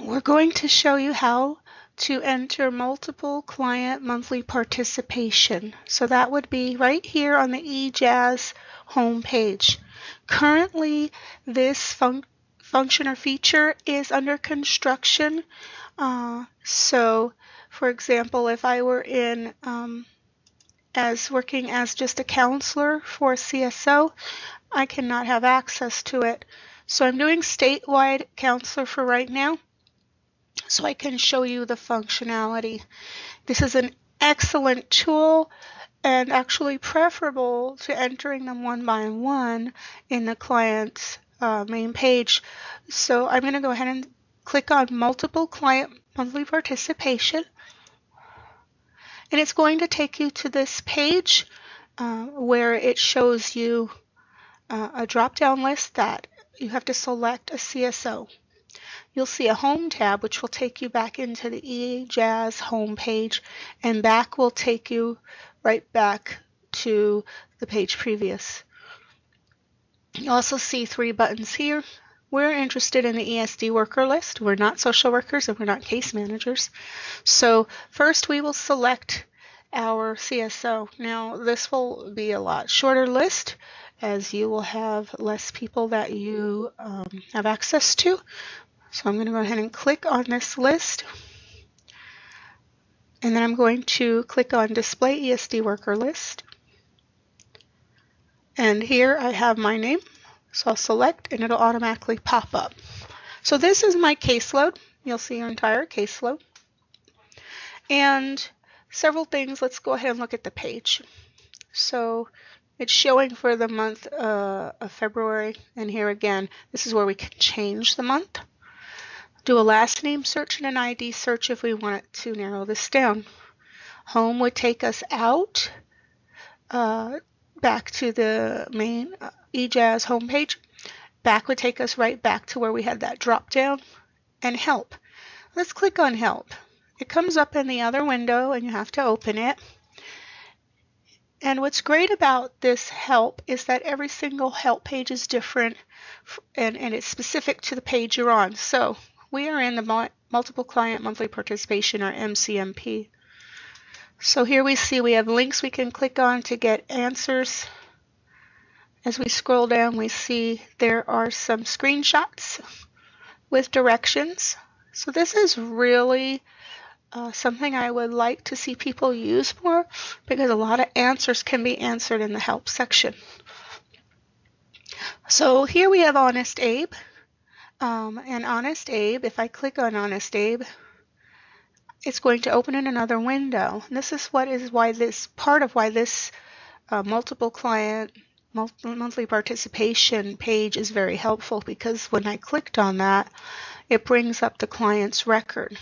We're going to show you how to enter multiple client monthly participation. So that would be right here on the eJazz homepage. Currently, this function or feature is under construction. So, for example, if I were in working as just a counselor for CSO, I cannot have access to it. So I'm doing statewide counselor for right now, so I can show you the functionality. This is an excellent tool and actually preferable to entering them one by one in the client's main page. So I'm going to go ahead and click on multiple client monthly participation, and it's going to take you to this page where it shows you a drop-down list that you have to select a CSO. You'll see a Home tab, which will take you back into the eJazz homepage, and back will take you right back to the page previous. You also see 3 buttons here. We're interested in the ESD worker list. We're not social workers and we're not case managers. So first we will select our CSO. Now this will be a lot shorter list, as you will have less people that you have access to. So I'm going to go ahead and click on this list, and then I'm going to click on Display ESD Worker List. And here I have my name, so I'll select and it'll automatically pop up. So this is my caseload. You'll see your entire caseload. And several things, let's go ahead and look at the page. So it's showing for the month of February, and here again, this is where we can change the month. Do a last name search and an ID search if we want to narrow this down. Home would take us out back to the main eJazz homepage. Back would take us right back to where we had that drop down. And help. Let's click on help. It comes up in the other window and you have to open it. And what's great about this help is that every single help page is different, and it's specific to the page you're on. So we are in the Multiple Client Monthly Participation, or MCMP. So here we see we have links we can click on to get answers. As we scroll down, we see there are some screenshots with directions. So this is really something I would like to see people use more, because a lot of answers can be answered in the help section. So here we have Honest Abe. And Honest Abe, if I click on Honest Abe, it's going to open in another window. And this is why this multiple client monthly participation page is very helpful, because when I clicked on that, it brings up the client's record.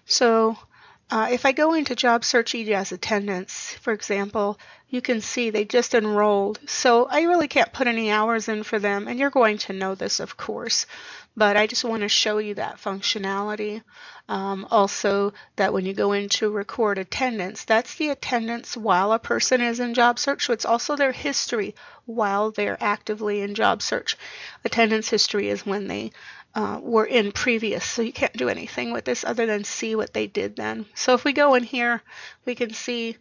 So if I go into Job Search eJazz Attendance, for example, you can see they just enrolled. So I really can't put any hours in for them, and you're going to know this, of course, but I just want to show you that functionality. Also, that when you go into record attendance, that's the attendance while a person is in Job Search. So it's also their history while they're actively in Job Search. Attendance history is when they were in previous, so you can't do anything with this other than see what they did then. So if we go in here, we can see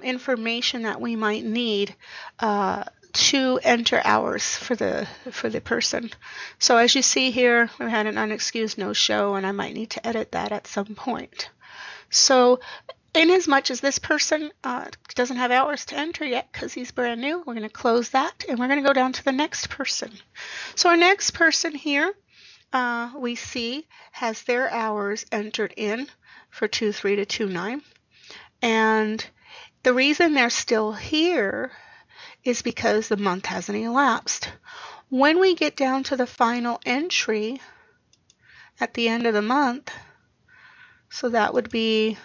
information that we might need to enter hours for the person. So as you see here, we had an unexcused no-show, and I might need to edit that at some point. So in as much as this person doesn't have hours to enter yet because he's brand new, we're going to close that, and we're going to go down to the next person. So our next person here, we see has their hours entered in for 2/3 to 2/9, and the reason they're still here is because the month hasn't elapsed. When we get down to the final entry at the end of the month, so that would be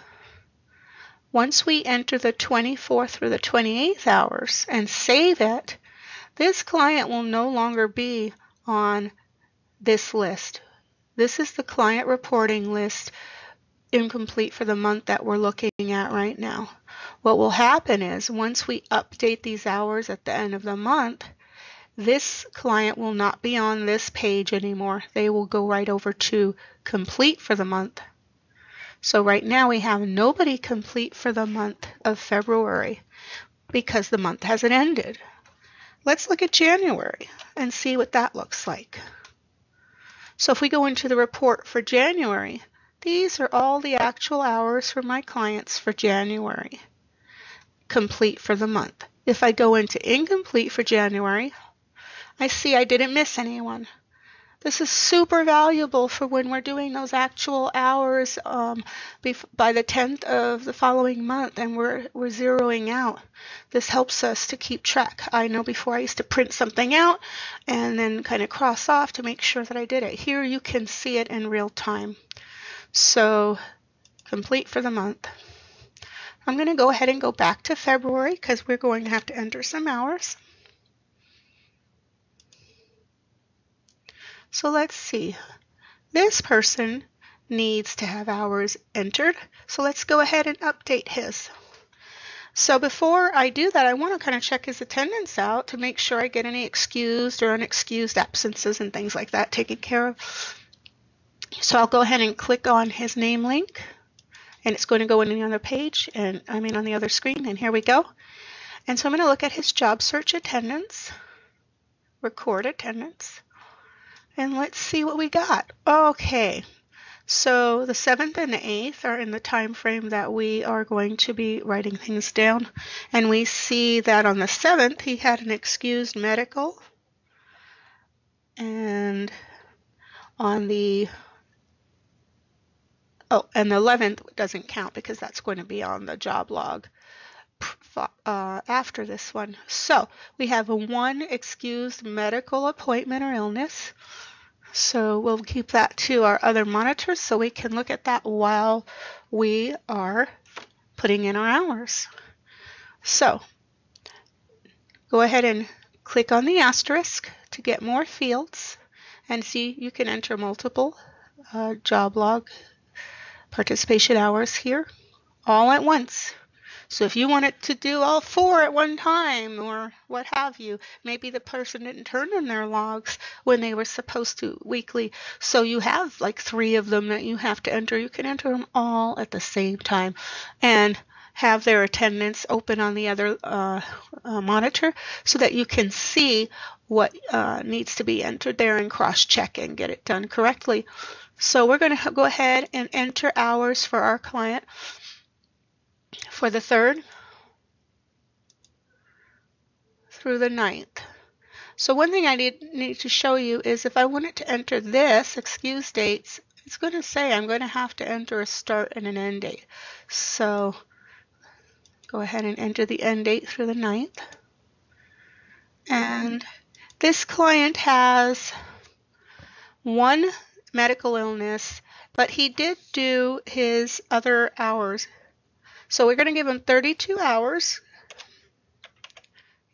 once we enter the 24th through the 28th hours and save it, this client will no longer be on this list. This is the client reporting list incomplete for the month that we're looking at right now. What will happen is once we update these hours at the end of the month, this client will not be on this page anymore. They will go right over to complete for the month. So right now we have nobody complete for the month of February because the month hasn't ended. Let's look at January and see what that looks like. So if we go into the report for January, these are all the actual hours for my clients for January, complete for the month. If I go into incomplete for January, I see I didn't miss anyone. This is super valuable for when we're doing those actual hours by the 10th of the following month and we're zeroing out. This helps us to keep track. I know before I used to print something out and then kind of cross off to make sure that I did it. Here you can see it in real time. So complete for the month. I'm going to go ahead and go back to February because we're going to have to enter some hours. So let's see. This person needs to have hours entered. So let's go ahead and update his. So before I do that, I want to kind of check his attendance out to make sure I get any excused or unexcused absences and things like that taken care of. So I'll go ahead and click on his name link and it's going to go in the other page and on the other screen, and here we go. And so I'm going to look at his job search attendance, record attendance. And let's see what we got. Okay, so the 7th and the 8th are in the time frame that we are going to be writing things down. And we see that on the 7th, he had an excused medical. And on the, and the 11th doesn't count because that's going to be on the job log after this one. So we have a 1 excused medical appointment or illness. So we'll keep that to our other monitors so we can look at that while we are putting in our hours. So go ahead and click on the asterisk to get more fields and see you can enter multiple job log participation hours here all at once. So if you wanted to do all 4 at one time or what have you, maybe the person didn't turn in their logs when they were supposed to weekly, so you have like 3 of them that you have to enter. You can enter them all at the same time and have their attendance open on the other monitor so that you can see what needs to be entered there and cross-check and get it done correctly. So we're going to go ahead and enter hours for our client for the 3rd through the 9th. So one thing I need to show you is if I wanted to enter this, excuse dates, it's going to say I'm going to have to enter a start and an end date. So go ahead and enter the end date through the 9th. And this client has 1 medical illness, but he did do his other hours. So we're going to give him 32 hours.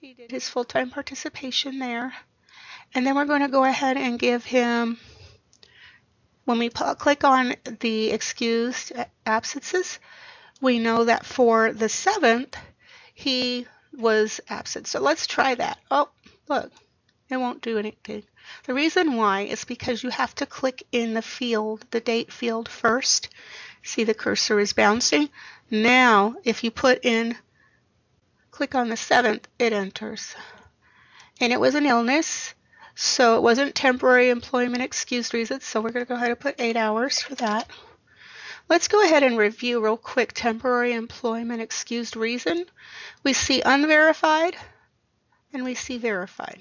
He did his full-time participation there. And then we're going to go ahead and give him, when we click on the excused absences, we know that for the 7th, he was absent. So let's try that. Oh, look, it won't do anything. The reason why is because you have to click in the field, the date field first. See the cursor is bouncing. Now, if you put in, click on the 7th, it enters. And it was an illness, so it wasn't temporary employment excused reasons, so we're going to go ahead and put 8 hours for that. Let's go ahead and review real quick temporary employment excused reason. We see unverified and we see verified.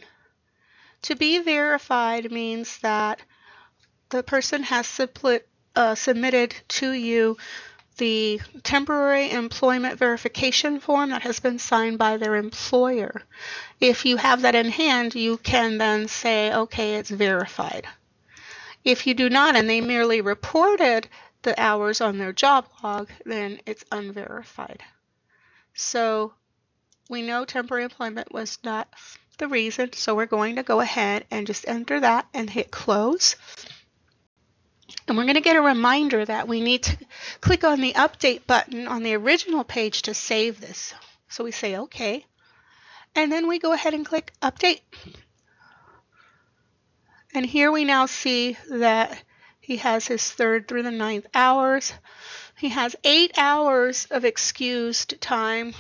To be verified means that the person has submitted to you the temporary employment verification form that has been signed by their employer. If you have that in hand, you can then say, okay, it's verified. If you do not, and they merely reported the hours on their job log, then it's unverified. So we know temporary employment was not the reason, so we're going to go ahead and just enter that and hit close. And we're going to get a reminder that we need to click on the update button on the original page to save this. So we say OK. And then we go ahead and click update. And here we now see that he has his 3rd through the 9th hours. He has 8 hours of excused time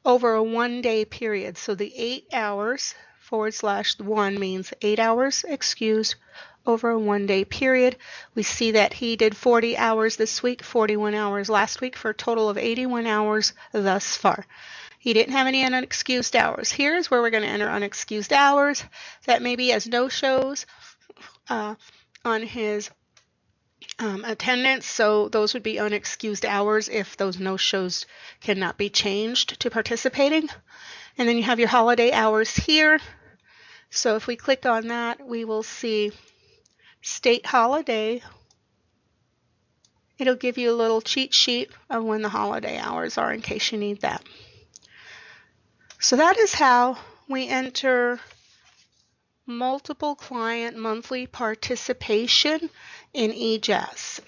over a 1-day period. So the 8 hours /1 means 8 hours excused over a 1-day period. We see that he did 40 hours this week, 41 hours last week, for a total of 81 hours thus far. He didn't have any unexcused hours. Here's where we're going to enter unexcused hours. That maybe has no-shows on his attendance, so those would be unexcused hours if those no-shows cannot be changed to participating. And then you have your holiday hours here. So if we click on that, we will see state holiday. It'll give you a little cheat sheet of when the holiday hours are in case you need that. So that is how we enter multiple client monthly participation in EJAS.